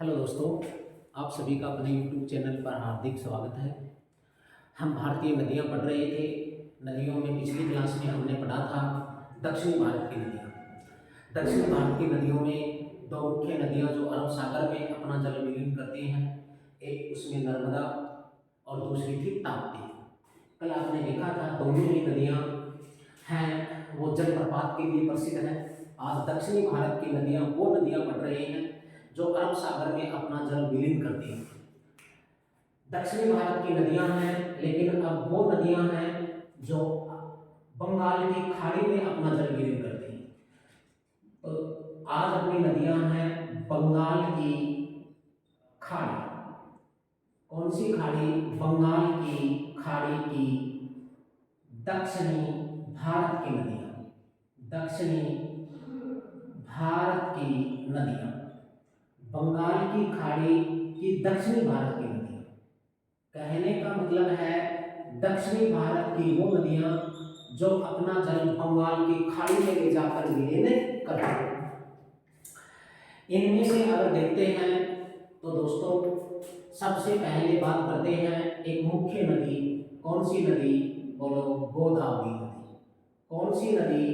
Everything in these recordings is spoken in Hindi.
हेलो दोस्तों, आप सभी का अपने यूट्यूब चैनल पर हार्दिक स्वागत है। हम भारतीय नदियाँ पढ़ रहे थे। नदियों में पिछली क्लास में हमने पढ़ा था दक्षिणी भारत की नदियाँ। दक्षिण भारत की नदियों में दो मुख्य नदियाँ जो अरब सागर में अपना जल विलीन करती हैं, एक उसमें नर्मदा और दूसरी थी ताप्ती। कल आपने देखा था दोनों ही नदियाँ हैं वो जलप्रपात के लिए प्रसिद्ध हैं। आज दक्षिणी भारत की नदियाँ वो नदियाँ पढ़ रहे हैं जो अरब सागर में अपना जल विलीन करती हैं। दक्षिणी भारत की नदियां हैं, लेकिन अब वो नदियां हैं जो बंगाल की खाड़ी में अपना जल विलीन करती हैं। तो आज अपनी नदियां हैं बंगाल की खाड़ी। कौन सी खाड़ी? बंगाल की खाड़ी की दक्षिणी भारत की नदियां, दक्षिणी भारत की नदियां, बंगाल की खाड़ी की दक्षिणी भारत की नदियां। कहने का मतलब है दक्षिणी भारत की वो नदियां जो अपना जल बंगाल की खाड़ी में ले जाकर विलीन करती हैं। इनमें से अगर देखते हैं तो दोस्तों सबसे पहले बात करते हैं एक मुख्य नदी। कौन सी नदी? बोलो, गोदावरी नदी। कौन सी नदी?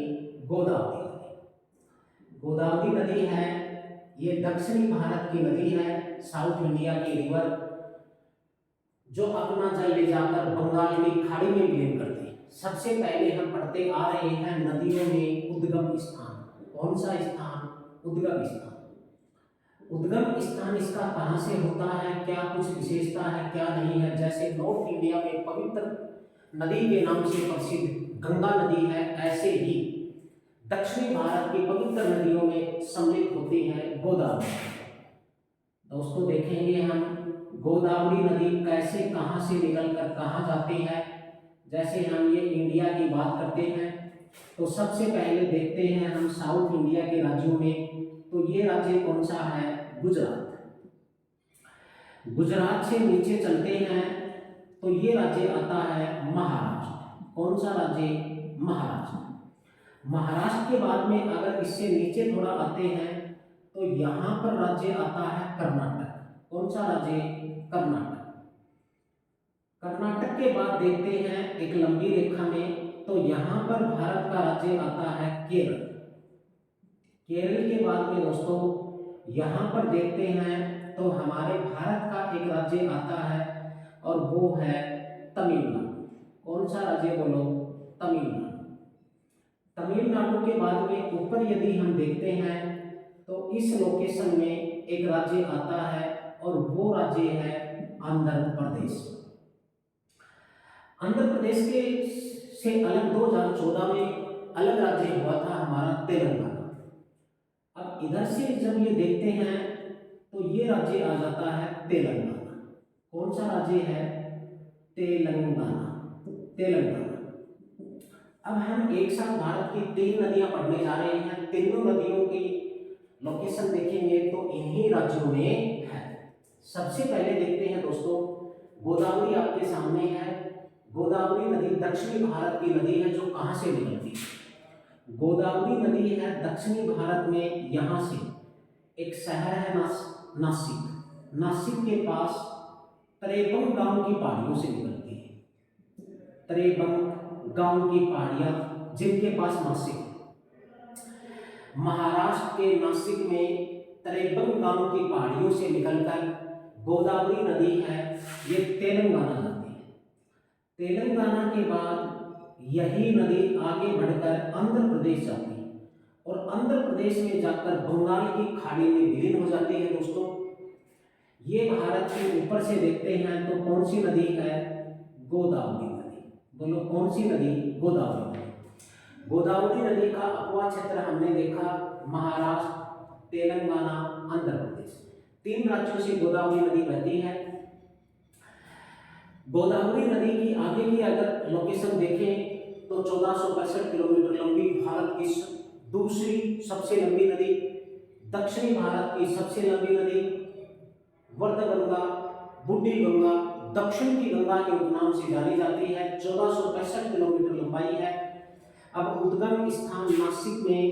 गोदावरी नदी। गोदावरी नदी है, ये दक्षिणी भारत की नदी है, साउथ इंडिया की रिवर जो अपना जल ले जाकर बंगाल की खाड़ी में विलीन करती है। सबसे पहले हम पढ़ते आ रहे हैं नदियों में उद्गम स्थान। कौन सा स्थान? उद्गम स्थान। उद्गम स्थान इसका कहाँ से होता है, क्या कुछ विशेषता है, क्या नहीं है? जैसे नॉर्थ इंडिया में पवित्र नदी के नाम से प्रसिद्ध गंगा नदी है, ऐसे ही दक्षिणी भारत की पवित्र नदियों में सम्मिलित होती है गोदावरी। दोस्तों देखेंगे हम गोदावरी नदी कैसे कहाँ से निकलकर कहाँ जाती है। जैसे हम ये इंडिया की बात करते हैं तो सबसे पहले देखते हैं हम साउथ इंडिया के राज्यों में। तो ये राज्य कौन सा है? गुजरात। गुजरात से नीचे चलते हैं तो ये राज्य आता है महाराष्ट्र। कौन सा राज्य? महाराष्ट्र। महाराष्ट्र के बाद में अगर इससे नीचे थोड़ा आते हैं तो यहाँ पर राज्य आता है कर्नाटक। कौन सा राज्य? कर्नाटक। कर्नाटक के बाद देखते हैं एक लंबी रेखा में तो यहाँ पर भारत का राज्य आता है केरल। केरल के बाद में दोस्तों यहाँ पर देखते हैं तो हमारे भारत का एक राज्य आता है और वो है तमिलनाडु। कौन सा राज्य? बोलो, तमिलनाडु। तमिलनाडु के बाद में ऊपर यदि हम देखते हैं तो इस लोकेशन में एक राज्य आता है और वो राज्य है आंध्र प्रदेश। आंध्र प्रदेश के से अलग 2014 में अलग राज्य हुआ था हमारा तेलंगाना। अब इधर से जब ये देखते हैं तो ये राज्य आ जाता है तेलंगाना। कौन सा राज्य है? तेलंगाना। तेलंगाना। अब हम एक साथ भारत की 3 नदियां पढ़ने जा रहे हैं। तीनों नदियों की लोकेशन देखेंगे तो इन्हीं राज्यों में है। सबसे पहले देखते हैं दोस्तों, गोदावरी आपके सामने है। गोदावरी नदी दक्षिणी भारत की नदी है जो कहां से निकलती है? गोदावरी नदी है दक्षिणी भारत में, यहां से एक शहर है नासिक। नासिक के पास त्रेबंग गांव की पहाड़ियों से निकलती है। त्रेबंग गांव की पहाड़ियां जिनके पास नासिक, महाराष्ट्र के नासिक में त्रेबंग गांव की पहाड़ियों से निकलकर गोदावरी नदी है, ये तेलंगाना जाती है। तेलंगाना के बाद यही नदी आगे बढ़कर आंध्र प्रदेश जाती है और आंध्र प्रदेश में जाकर बंगाल की खाड़ी में विलीन हो जाती है। दोस्तों ये भारत के ऊपर से देखते हैं तो कौन सी नदी है? गोदावरी नदी। बोलो, कौन सी नदी? गोदावरी नदी। गोदावरी नदी का अपवा क्षेत्र हमने देखा महाराष्ट्र, तेलंगाना, आंध्र प्रदेश। 3 राज्यों से गोदावरी नदी बहती है। गोदावरी नदी की आगे की अगर लोकेशन देखें तो 1465 किलोमीटर लंबी भारत की दूसरी सबसे लंबी नदी, दक्षिणी भारत की सबसे लंबी नदी, वर्धगंगा, बूढ़ी गंगा, दक्षिण की गंगा के उपनाम से जानी जाती है। 1465 किलोमीटर लंबाई है। अब उद्गम स्थान नासिक में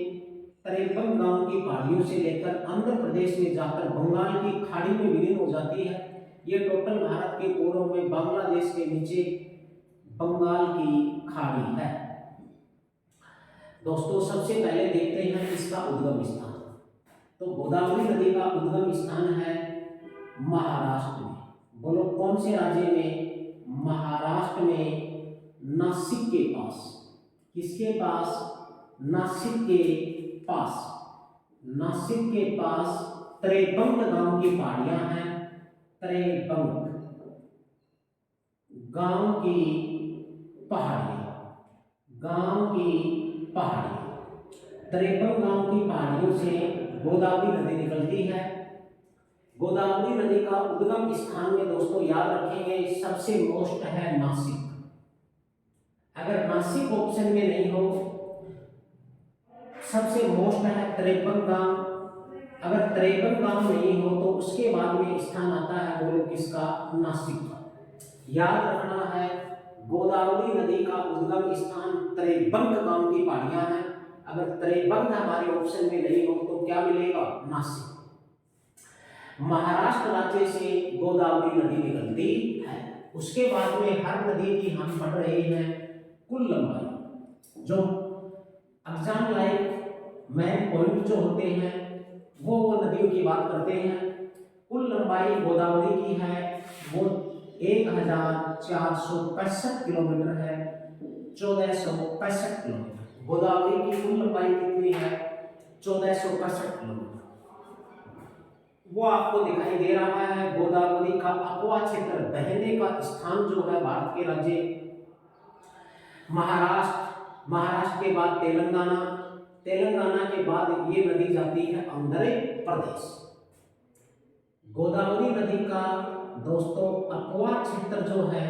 53 गांव की पहाड़ियों से लेकर आंध्र प्रदेश में जाकर बंगाल की खाड़ी में विलीन हो जाती है। ये टोटल भारत के पूर्व में बांग्लादेश के नीचे बंगाल की खाड़ी है। दोस्तों सबसे पहले देखते हैं इसका उद्गम स्थान। तो गोदावरी नदी का उद्गम स्थान है महाराष्ट्र में। बोलो कौन से राज्य में? महाराष्ट्र में नासिक के पास। किसके पास? नासिक के पास। नासिक के पास त्रेबंग गांव की पहाड़ियां हैं। त्रेबंग गांव की पहाड़ियां, गांव की पहाड़ियां। त्रेबंग गांव की पहाड़ियों से गोदावरी नदी निकलती है। गोदावरी नदी का उद्गम स्थान में दोस्तों याद रखेंगे सबसे मोस्ट है नासिक। अगर नासिक ऑप्शन में नहीं हो, सबसे मोस्ट है त्रेबंग गांव। अगर त्रेबंग गांव नहीं हो तो उसके बाद में स्थान आता है बोलो किसका? नासिक का। याद रखना है गोदावरी नदी का उद्गम स्थान त्रेबंग गांव की पहाड़ियां हैं। अगर त्रेबंग हमारे ऑप्शन में नहीं हो तो क्या मिलेगा? नासिक। महाराष्ट्र राज्य से गोदावरी नदी निकलती है। उसके बाद में हर नदी की हम पढ़ रहे हैं कुल लंबाई। जो एग्जाम लाइक मेन पॉइंट जो होते हैं वो नदियों की बात करते हैं। कुल लंबाई गोदावरी की है वो 1465 किलोमीटर है। 1465 किलोमीटर गोदावरी की कुल लंबाई कितनी है? 1465 किलोमीटर। वो आपको दिखाई दे रहा है गोदावरी का अकवा क्षेत्र बहने का स्थान जो है भारत के राज्य महाराष्ट्र। महाराष्ट्र के बाद तेलंगाना, तेलंगाना के बाद ये नदी जाती है आंध्र प्रदेश। गोदावरी नदी का दोस्तों अकवा क्षेत्र जो है,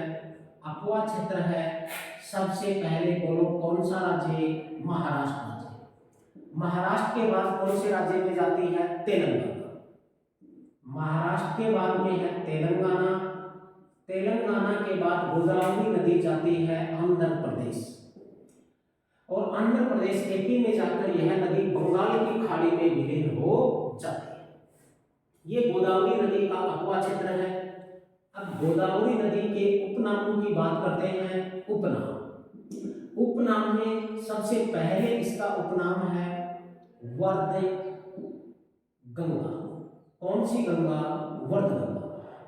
अकवा क्षेत्र है सबसे पहले बोलो कौन सा राज्य? महाराष्ट्र राज्य। महाराष्ट्र के बाद कौन से राज्य में जाती है? तेलंगाना। महाराष्ट्र के बाद में है तेलंगाना। तेलंगाना के बाद गोदावरी नदी जाती है आंध्र प्रदेश और आंध्र प्रदेश एपी में जाकर यह नदी बंगाल की खाड़ी में विलीन हो जाती है। ये गोदावरी नदी का अकवा क्षेत्र है। अब गोदावरी नदी के उपनामों की बात करते हैं। उपनाम, उपनाम में सबसे पहले इसका उपनाम है वर्ध गंगा। कौन सी गंगा? वर्ध गंगा।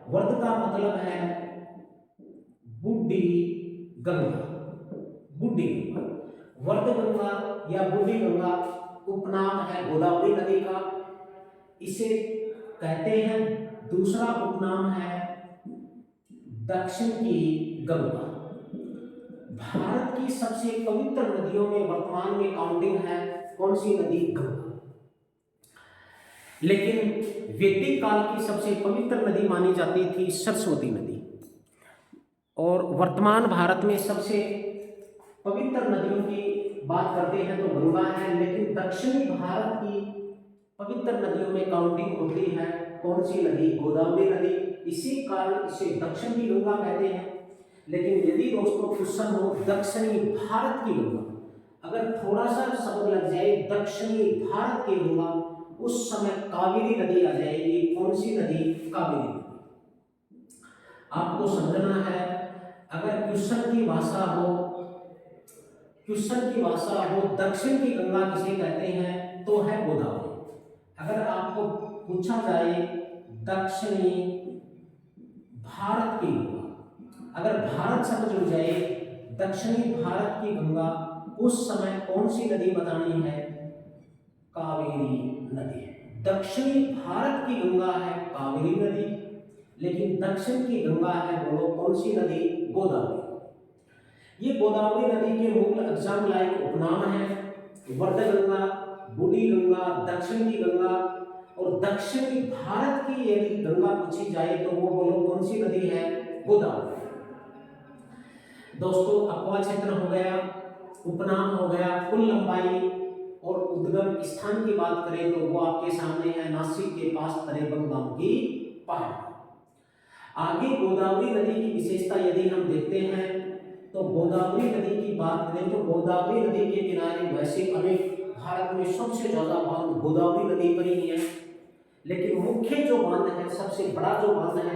वर्ध का मतलब है बूढ़ी गंगा, बूढ़ी गंगा। वर्ध गंगा या बूढ़ी गंगा उपनाम है गोदावरी नदी का, इसे कहते हैं। दूसरा उपनाम है दक्षिण की गंगा। भारत की सबसे पवित्र नदियों में वर्तमान में काउंटिंग है कौन सी नदी? गंगा। लेकिन वैदिक काल की सबसे पवित्र नदी मानी जाती थी सरस्वती नदी। और वर्तमान भारत में सबसे पवित्र नदियों की बात करते हैं तो गंगा है। लेकिन दक्षिणी भारत की पवित्र नदियों में काउंटिंग होती है कौन सी नदी? गोदावरी नदी। इसी कारण इसे दक्षिण की गंगा कहते हैं। लेकिन यदि दोस्तों क्वेश्चन हो दक्षिणी भारत की गंगा, अगर थोड़ा सा शब्द लग जाए दक्षिणी भारत की गंगा, उस समय कावेरी नदी आ जाएगी। कौन सी नदी? कावेरी नदी। आपको समझना है अगर क्वेश्चन की भाषा हो, क्वेश्चन की भाषा हो दक्षिण की गंगा किसे कहते हैं तो है गोदावरी। अगर आपको पूछा जाए दक्षिणी भारत की गंगा, अगर भारत शब्द जुड़ जाए दक्षिणी भारत की गंगा, उस समय कौन सी नदी बतानी है? कावेरी नदी। दक्षिणी भारत की गंगा है कावेरी नदी, लेकिन दक्षिण की गंगा है बोलो कौन सी नदी? गोदावरी। ये गोदावरी नदी के मूल एग्जाम लायक उपनाम है वर्ध गंगा, बूढ़ी गंगा, दक्षिण की गंगा। और दक्षिणी भारत की यदि गंगा पूछी जाए तो वो बोलो कौन सी नदी है? गोदावरी। दोस्तों अकवा क्षेत्र हो गया, उपनाम हो गया, कुल लंबाई और उद्गम स्थान की बात करें तो वो आपके सामने है नासिक के पास त्रेबंग गांव की पहाड़। आगे गोदावरी नदी की विशेषता यदि हम देखते हैं तो गोदावरी नदी की बात करें तो गोदावरी नदी के किनारे वैसे अनेक भारत में सबसे ज़्यादा बांध गोदावरी नदी पर ही है, लेकिन मुख्य जो बांध है, सबसे बड़ा जो बांध है,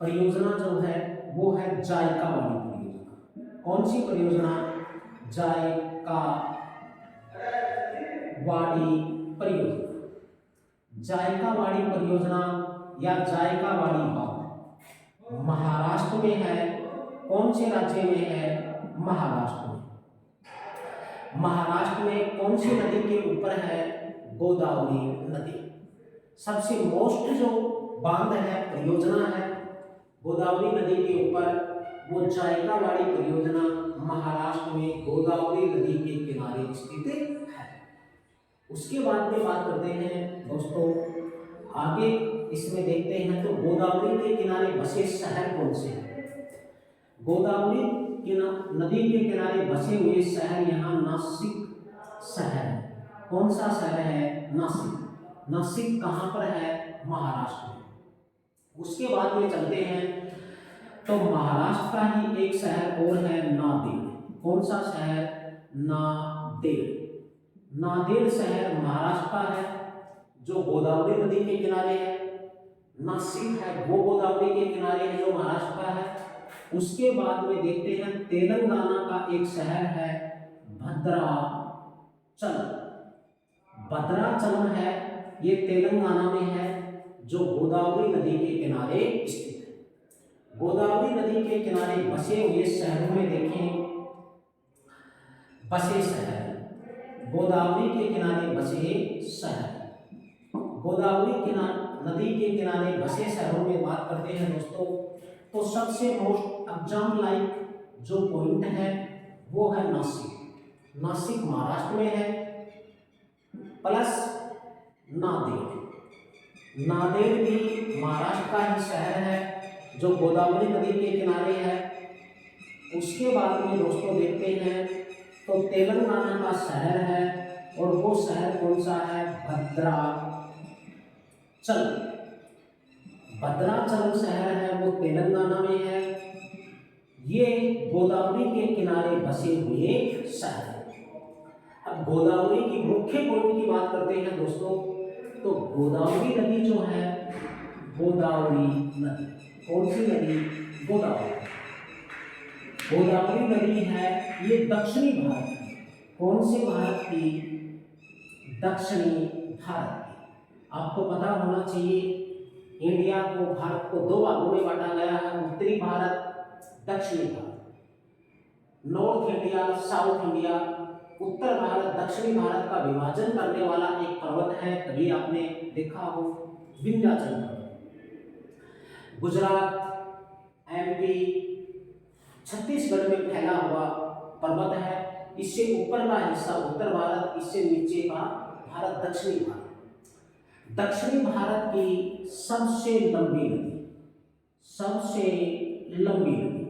परियोजना जो है वो है जायकावाड़ी परियोजना। कौन सी परियोजना? जायकावाड़ी परियोजना। जायकावाड़ी परियोजना या जायकावाड़ी बांध महाराष्ट्र में है। कौन से राज्य में है? महाराष्ट्र में। महाराष्ट्र में कौन सी नदी के ऊपर है? गोदावरी नदी। सबसे मोस्ट जो बांध है, परियोजना है गोदावरी नदी के ऊपर, वो जायकावाड़ी परियोजना महाराष्ट्र में गोदावरी नदी के किनारे स्थित है। उसके बाद में बात करते हैं दोस्तों, आगे इसमें देखते हैं तो गोदावरी के किनारे बसे शहर कौन से हैं? गोदावरी नदी के किनारे बसे हुए शहर यहाँ नासिक शहर है। कौन सा शहर है? नासिक। नासिक कहाँ पर है? महाराष्ट्र में। उसके बाद में चलते हैं तो महाराष्ट्र का ही एक शहर और है नांदेड़। कौन सा शहर? नांदेड़। नांदेड़ शहर महाराष्ट्र का है जो गोदावरी नदी के किनारे है। नासिक है वो गोदावरी के किनारे है जो महाराष्ट्र का है। उसके बाद में देखते हैं तेलंगाना का एक शहर है भद्राचलम। भद्राचलम है, ये तेलंगाना में है जो गोदावरी नदी के किनारे स्थित है। गोदावरी नदी के किनारे बसे हुए शहरों में देखें, बसे शहर, गोदावरी के किनारे बसे शहर, गोदावरी नदी के किनारे बसे शहरों में बात करते हैं दोस्तों, तो सबसे मोस्ट एग्जाम लाइक जो पॉइंट है वो है नासिक। नासिक महाराष्ट्र में है, प्लस नांदेड़। नांदेड़ भी महाराष्ट्र का ही शहर है जो गोदावरी नदी के किनारे है। उसके बाद में दोस्तों देखते हैं तो तेलंगाना का शहर है, और वो शहर कौन सा है? भद्राचलम। भद्राचलम शहर है वो तेलंगाना में है। ये गोदावरी के किनारे बसे हुए शहर है। अब गोदावरी की मुख्य पॉइंट की बात करते हैं दोस्तों, तो गोदावरी नदी जो है, गोदावरी नदी, कौन सी नदी? गोदावरी। गोदावरी नदी है ये दक्षिणी भारत की। कौन से भारत की? दक्षिणी भारत की। आपको पता होना चाहिए इंडिया को, भारत को दो भागों में बांटा गया है, उत्तरी भारत, दक्षिणी भारत। North India, south India. उत्तर भारत, दक्षिणी भारत का विभाजन करने वाला एक पर्वत है, कभी आपने देखा हो, विंध्याचल पर्वत। गुजरात, एमपी, छत्तीसगढ़ में फैला हुआ पर्वत है। इससे ऊपर का हिस्सा उत्तर भारत, इससे नीचे का भारत दक्षिणी भारत। दक्षिणी भारत की सबसे लंबी नदी, सबसे लंबी नदी,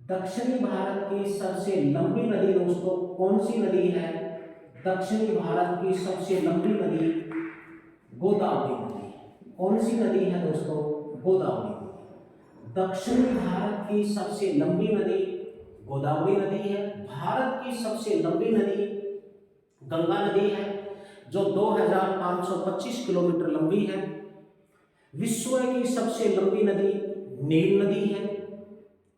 दक्षिणी भारत की सबसे लंबी नदी दोस्तों कौन सी नदी है? दक्षिणी भारत की सबसे लंबी नदी गोदावरी नदी। कौन सी नदी है दोस्तों? गोदावरी नदी। दक्षिणी भारत की सबसे लंबी नदी गोदावरी नदी है। भारत की सबसे लंबी नदी गंगा नदी है जो 2525 किलोमीटर लंबी है। विश्व की सबसे लंबी नदी नील नदी है।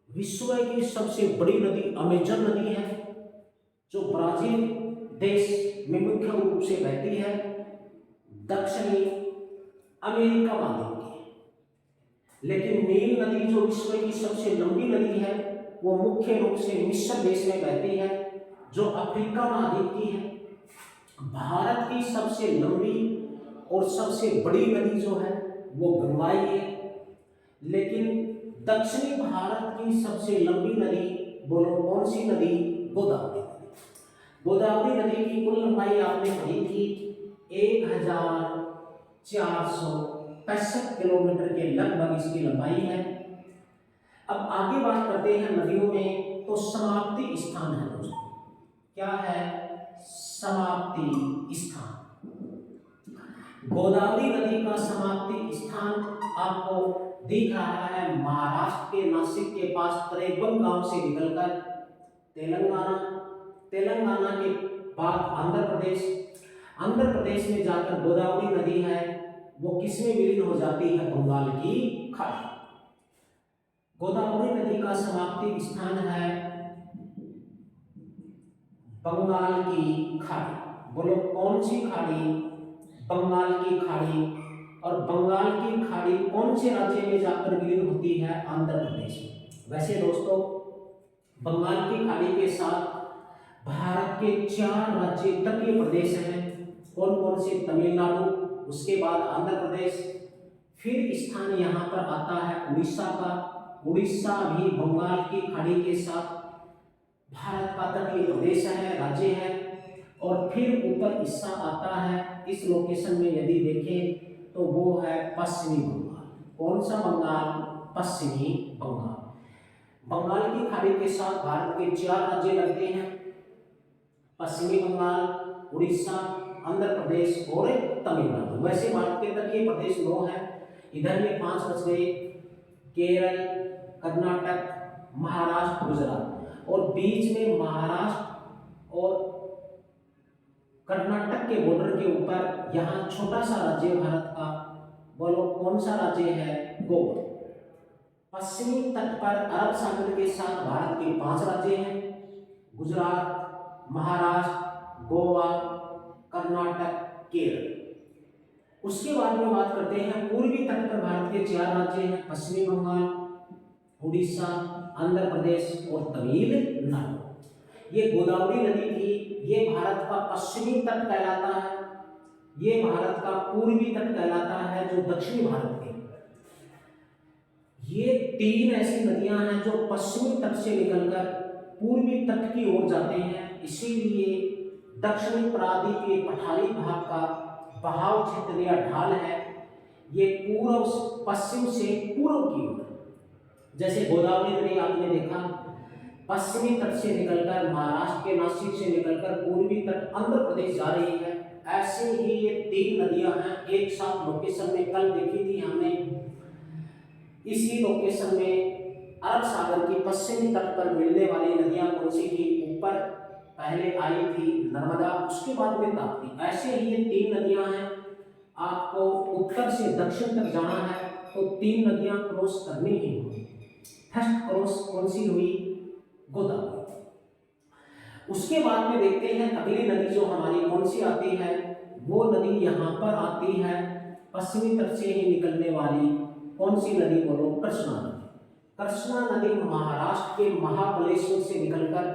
विश्व की सबसे बड़ी नदी अमेजन नदी है जो ब्राजील देश में मुख्य रूप से बहती है, दक्षिणी अमेरिका महाद्वीप की। लेकिन नील नदी जो विश्व की सबसे लंबी नदी है वो मुख्य रूप से मिस्र देश में बहती है जो अफ्रीका महाद्वीप की है। भारत की सबसे लंबी और सबसे बड़ी नदी जो है वो गंगाई है। लेकिन दक्षिणी भारत की सबसे लंबी नदी बोलो कौन सी नदी? गोदावरी नदी। गोदावरी नदी की कुल लंबाई आपने पढ़ी थी 1465 किलोमीटर के लगभग इसकी लंबाई है। अब आगे बात करते हैं नदियों में, तो समाप्ति स्थान है दोस्तों। क्या है? समाप्ति स्थान। गोदावरी नदी का समाप्ति स्थान आपको दिख रहा है महाराष्ट्र के नासिक के पास त्रेबन गांव से निकलकर तेलंगाना के बाद आंध्र प्रदेश। आंध्र प्रदेश में जाकर गोदावरी नदी है वो किसमें विलीन हो जाती है? बंगाल की खाड़ी। गोदावरी नदी का समाप्ति स्थान है बंगाल की खाड़ी। बोलो कौन सी खाड़ी? बंगाल की खाड़ी। और बंगाल की खाड़ी कौन से राज्य में जाकर विलीन होती है? आंध्र प्रदेश में। वैसे दोस्तों बंगाल की खाड़ी के साथ भारत के 4 राज्य तटीय प्रदेश हैं। कौन कौन से? तमिलनाडु, उसके बाद आंध्र प्रदेश, फिर स्थान यहाँ पर आता है उड़ीसा का। उड़ीसा भी बंगाल की खाड़ी के साथ भारत का तटीय प्रदेश है, राज्य है। और फिर ऊपर हिस्सा आता है इस लोकेशन में यदि देखें तो वो है पश्चिमी बंगाल। कौन सा बंगाल? पश्चिमी बंगाल। बंगाल की खाड़ी के साथ भारत के 4 राज्य लगते हैं, पश्चिमी बंगाल, उड़ीसा, आंध्र प्रदेश और तमिलनाडु। वैसे भारत के तटीय प्रदेश 9 हैं, इधर ये 5 बच गए, केरल, कर्नाटक, महाराष्ट्र, गुजरात। और बीच में महाराष्ट्र और कर्नाटक के बॉर्डर के ऊपर यहाँ छोटा सा राज्य भारत का, बोलो कौन सा राज्य है? गोवा। पश्चिमी तट पर अरब सागर के साथ भारत के 5 राज्य हैं, गुजरात, महाराष्ट्र, गोवा, कर्नाटक, केरल। उसके बाद में बात करते हैं पूर्वी तट पर भारत के 4 राज्य हैं, पश्चिमी बंगाल, उड़ीसा, आंध्र प्रदेश और तमिलनाडु। ये गोदावरी नदी थी, ये भारत का पश्चिमी तट कहलाता है, ये भारत का पूर्वी तट कहलाता है जो दक्षिणी भारत के। ये 3 ऐसी नदियां हैं जो पश्चिमी तट से निकलकर पूर्वी तट की ओर जाते हैं, इसीलिए दक्षिणी प्रायद्वीपीय पठारी भाग का बहाव क्षेत्र या ढाल है ये पूर्व पश्चिम से पूर्व की ओर। जैसे गोदावरी नदी आपने देखा पश्चिमी तट से निकलकर महाराष्ट्र के नासिक से निकलकर पूर्वी तट आंध्र प्रदेश जा रही है, ऐसे ही ये 3 नदियां हैं एक साथ लोकेशन में कल देखी थी हमने। इसी लोकेशन में अरब सागर की पश्चिमी तट पर मिलने वाली नदियां कौन सी थी? ऊपर पहले आई थी नर्मदा, उसके बाद में ताप्ती। ऐसे ही ये 3 नदियां हैं, आपको उत्तर से दक्षिण तक जाना है तो 3 नदियां क्रॉस करनी ही होगी। फर्स्ट क्रॉस कौन सी हुई? गोदावरी। उसके बाद में देखते हैं अगली नदी जो हमारी कौन सी आती है, वो नदी यहाँ पर आती है पश्चिमी तट से ही निकलने वाली कौन सी नदी? बोलो कृष्णा नदी। कृष्णा नदी महाराष्ट्र के महाबलेश्वर से निकलकर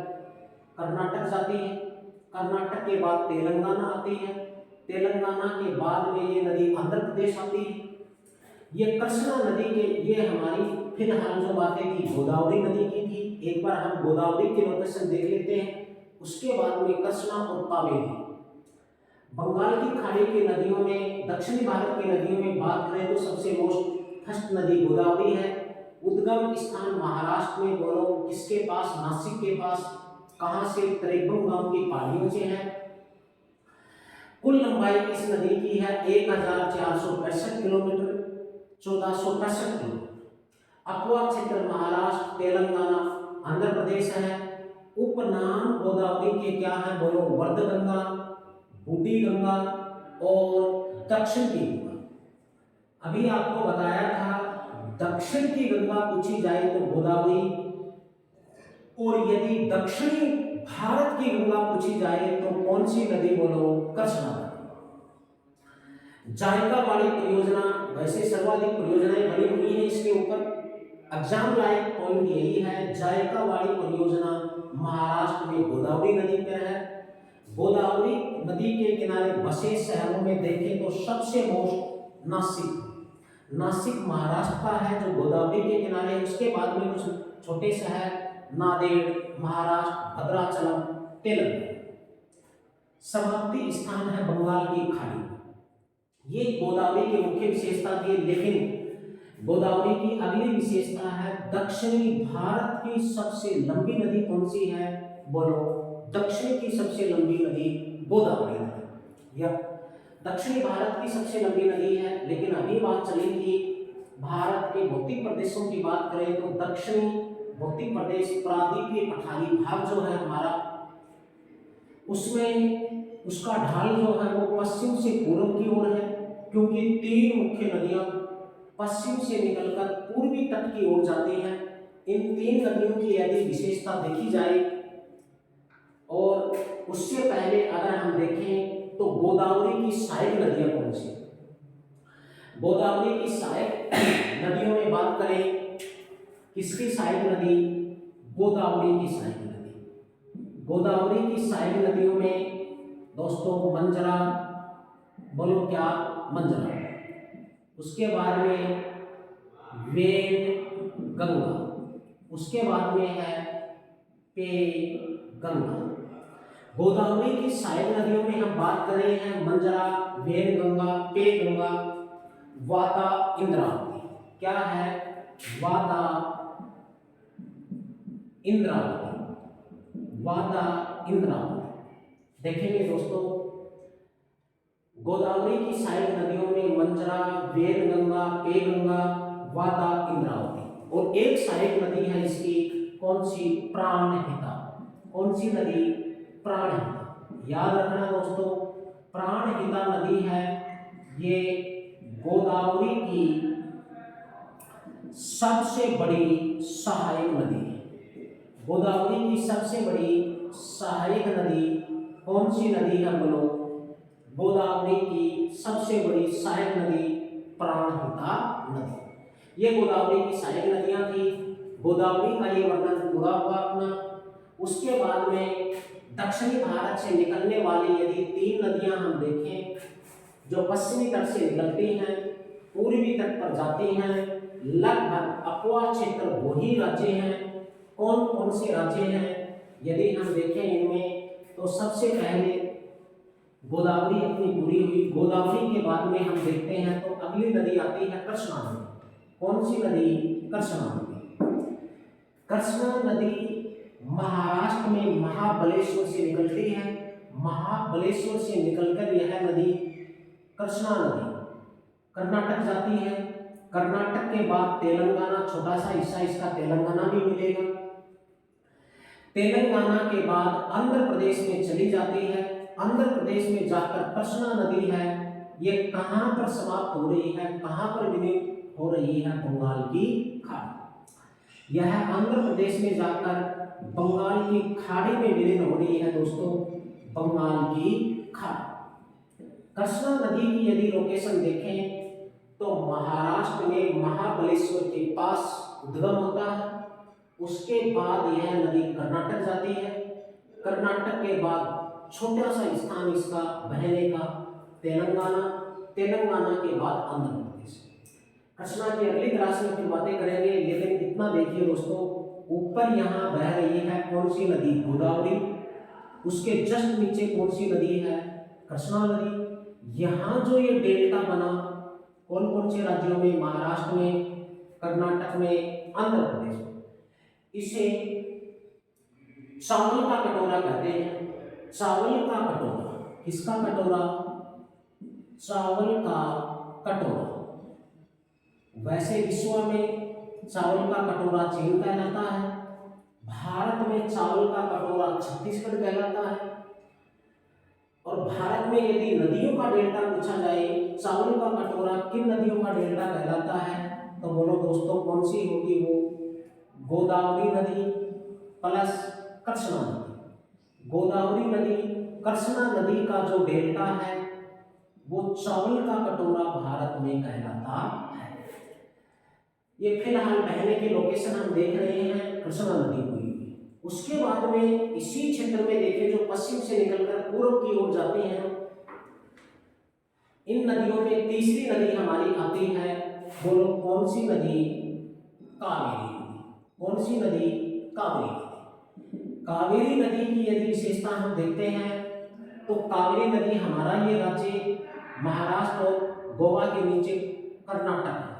कर्नाटक जाती है, कर्नाटक के बाद तेलंगाना आती है, तेलंगाना के बाद में ये नदी आंध्र प्रदेश आती है। ये कृष्णा नदी के ये हमारी फिलहाल जो बातें थी गोदावरी नदी की थी, एक बार हम गोदावरी के लोकेशन देख लेते हैं, उसके बाद में कृष्णा और कावेरी। बंगाल की खाड़ी की नदियों में, दक्षिणी भारत की नदियों में बात करें तो सबसे मोस्ट फर्स्ट नदी गोदावरी है। उद्गम स्थान महाराष्ट्र में, बोलो किसके पास? नासिक के पास। कहां से? त्रिभुवन गांव की पहाड़ियों से है। कुल लंबाई इस नदी की है 1465 किलोमीटर, 1465 किलोमीटर। अपवा क्षेत्र महाराष्ट्र, तेलंगाना, आंध्र प्रदेश है। उपनाम गोदावरी के क्या है? बोलो वर्धगंगा, बूढ़ी गंगा और दक्षिण की गंगा। अभी आपको बताया था दक्षिण की गंगा पूछी जाए तो गोदावरी, और यदि दक्षिणी भारत की गंगा पूछी जाए तो कौन सी नदी? बोलो कृष्णा नदी। जायकावाड़ी परियोजना, वैसे सर्वाधिक परियोजनाएं बनी हुई है इसके ऊपर, एग्जाम लाइक पॉइंट यही है, जायकावाड़ी परियोजना महाराष्ट्र में गोदावरी नदी पर है। गोदावरी नदी के किनारे बसे शहरों में देखें तो सबसे मोस्ट नासिक, नासिक महाराष्ट्र का है जो गोदावरी के किनारे है। उसके बाद में कुछ छोटे शहर नांदेड़ महाराष्ट्र, भद्राचलम तेलंगाना। समाप्ति स्थान है बंगाल की खाड़ी। ये गोदावरी की मुख्य विशेषता थी, लेकिन गोदावरी की अगली विशेषता है दक्षिणी भारत की सबसे लंबी नदी कौन सी है? बोलो दक्षिण की सबसे लंबी नदी गोदावरी नदी, या दक्षिणी भारत की सबसे लंबी नदी है। लेकिन अभी बात चली थी भारत के भौतिक प्रदेशों की बात करें तो दक्षिणी भौतिक प्रदेश प्रायद्वीपीय पठारी भाग जो है हमारा, उसमें उसका ढाल जो है वो पश्चिम से पूर्व की ओर है, क्योंकि तीन मुख्य नदियां पश्चिम से निकलकर पूर्वी तट की ओर जाती हैं। इन तीन नदियों की यदि विशेषता देखी जाए और उससे पहले अगर हम देखें तो गोदावरी की सहायक नदियां कौन सी? गोदावरी की सहायक नदियों में बात करें, किसकी सहायक नदी? गोदावरी की सहायक नदी। गोदावरी की सहायक नदियों में दोस्तों मंजरा, बोलो क्या? मंजरा। उसके बाद में वेद गंगा, उसके बाद में है पे गंगा। गोदावरी की सहायक नदियों में हम बात कर रहे हैं मंजरा, वेद गंगा, पे गंगा, वाता, इंद्रावती। क्या है? वाता इंद्रावती, वाता इंद्रावती। देखेंगे दोस्तों, गोदावरी की सहायक नदियों में मंजरा, वेद गंगा, पे गंगा, वाता, इंद्रावती, और एक सहायक नदी है इसकी, कौन सी? प्राणहिता। कौन सी नदी? प्राणहिता। याद रखना दोस्तों, प्राणहिता नदी है ये गोदावरी की सबसे बड़ी सहायक नदी है। गोदावरी की सबसे बड़ी सहायक नदी कौन सी नदी है? बोलो। गोदावरी की सबसे बड़ी सहायक नदी प्राणहिता नदी। ये गोदावरी की सहायक नदियां थी। गोदावरी का ये वर्णन पूरा हुआ अपना। उसके बाद में दक्षिणी भारत से निकलने वाली यदि तीन नदियां हम देखें, जो पश्चिमी तट से निकलती हैं, पूर्वी तट पर जाती हैं, लगभग अपवा क्षेत्र वही राज्य हैं। कौन कौन से राज्य हैं यदि हम देखें इनमें, तो सबसे पहले गोदावरी अपनी पूरी हुई। गोदावरी के बाद में हम देखते हैं तो अगली नदी आती है कृष्णा नदी। कौन सी नदी? कृष्णा नदी। कृष्णा नदी महाराष्ट्र में महाबलेश्वर से निकलती है। महाबलेश्वर से निकलकर यह नदी कृष्णा नदी कर्नाटक जाती है। कर्नाटक के बाद तेलंगाना, छोटा सा हिस्सा इसका तेलंगाना भी मिलेगा। तेलंगाना के बाद आंध्र प्रदेश में चली जाती है। आंध्र प्रदेश में जाकर कृष्णा नदी है, ये कहां पर समाप्त हो रही है? कहां पर विलीन हो रही है? बंगाल की खाड़ी। यह आंध्र प्रदेश में जाकर बंगाल की खाड़ी में विलीन हो रही है दोस्तों, बंगाल की खाड़ी। कृष्णा नदी की यदि लोकेशन देखें तो महाराष्ट्र में महाबलेश्वर के पास उद्गम होता है। उसके बाद यह नदी कर्नाटक जाती है। कर्नाटक के बाद छोटा सा स्थान इसका बहने का तेलंगाना, तेलंगाना के बाद आंध्र प्रदेश। कृष्णा की अगली क्लास में फिर बातें करेंगे, लेकिन इतना देखिए दोस्तों, ऊपर यहाँ बह रही है कौन सी नदी? गोदावरी। उसके जस्ट नीचे कौन सी नदी है? कृष्णा नदी। यहाँ जो ये डेल्टा बना, कौन कौन से राज्यों में? महाराष्ट्र में, कर्नाटक में, आंध्र प्रदेश में। इसे चावल का कटोरा कहते हैं। चावल का कटोरा। किसका कटोरा? चावल का कटोरा। वैसे विश्व में चावल का कटोरा चीन कहलाता है। भारत में चावल का कटोरा छत्तीसगढ़ कहलाता है। और भारत में यदि नदियों का डेल्टा पूछा जाए, चावल का कटोरा किन नदियों का डेल्टा कहलाता है, तो बोलो दोस्तों कौन सी होगी वो? गोदावरी नदी प्लस कृष्णा नदी। गोदावरी नदी, कृष्णा नदी का जो डेल्टा है वो चावल का कटोरा भारत में कहलाता है। ये फिलहाल बहने की लोकेशन हम देख रहे हैं कृष्णा नदी हुई। उसके बाद में इसी क्षेत्र में देखिए जो पश्चिम से निकलकर पूर्व की ओर जाते हैं, इन नदियों में तीसरी नदी हमारी आती है, बोलो कौन सी नदी? कावेरी नदी। कौन सी नदी? कावेरी नदी। कावेरी नदी की यदि विशेषता हम देखते हैं तो कावेरी नदी हमारा ये राज्य महाराष्ट्र और गोवा के नीचे कर्नाटक है।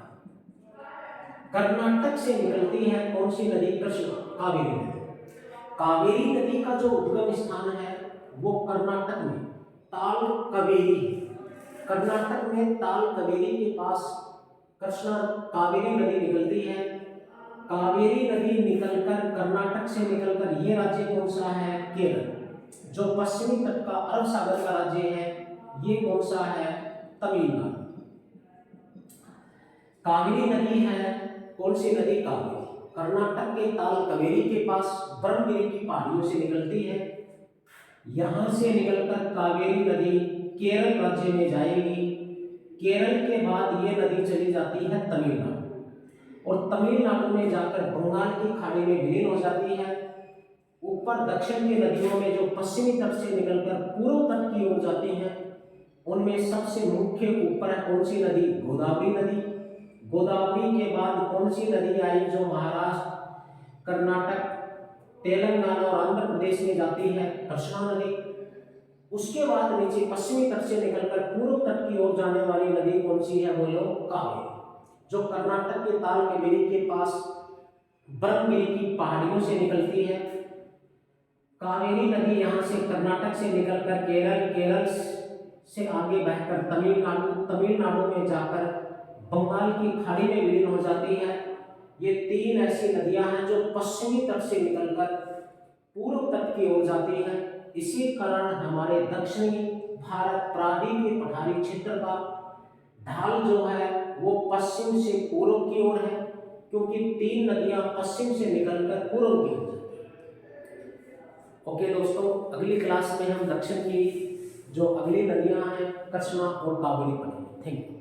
कर्नाटक से निकलती है कौन सी नदी? कृष्णा, कावेरी नदी। कावेरी नदी का जो उद्गम स्थान है वो कर्नाटक में ताल कावेरी। कर्नाटक में ताल कावेरी के पास कृष्णा कावेरी नदी निकलती है। कावेरी नदी निकलकर कर्नाटक से निकलकर ये राज्य कौन सा है? केरल। जो पश्चिमी तट का अरब सागर का राज्य है ये कौन सा है? तमिलनाडु। कावेरी नदी है, कौन सी नदी? कावेरी। कर्नाटक के ताल कावेरी के पास ब्रह्मगिरी की पहाड़ियों से निकलती है। यहां से निकलकर कावेरी नदी केरल राज्य में जाएगी। केरल के बाद ये नदी चली जाती है तमिलनाडु और तमिलनाडु में जाकर बंगाल की खाड़ी में विलीन हो जाती है। ऊपर दक्षिण की नदियों में जो पश्चिमी तट से निकलकर पूर्व तट की ओर जाती हैं उनमें सबसे मुख्य ऊपर है कौन सी नदी? गोदावरी नदी। गोदावरी के बाद कौन सी नदी आई जो महाराष्ट्र, कर्नाटक, तेलंगाना और आंध्र प्रदेश में जाती है? कृष्णा नदी। उसके बाद नीचे पश्चिमी तट से निकलकर पूर्व तट की ओर जाने वाली नदी कौन सी है? बोलो कावेरी, जो कर्नाटक के ताल कावेरी के पास ब्रह्मगिरी की पहाड़ियों से निकलती है। कावेरी नदी यहाँ से कर्नाटक से निकलकर केरल, केरल से आगे बहकर तमिलनाडु, तमिलनाडु में जाकर बंगाल की खाड़ी में विलीन हो जाती है। ये तीन ऐसी नदियां हैं जो पश्चिमी तट से निकलकर पूर्व तट की ओर जाती हैं। इसी कारण हमारे दक्षिणी भारत प्रायद्वीप के पठारी क्षेत्र का ढाल जो है वो पश्चिम से पूर्व की ओर है, क्योंकि तीन नदियां पश्चिम से निकलकर पूर्व की ओर जाती हैं। ओके दोस्तों, अगली क्लास में हम दक्षिण की जो अगली नदियां हैं कृष्णा और कावेरी पढ़ेंगे। Thank you.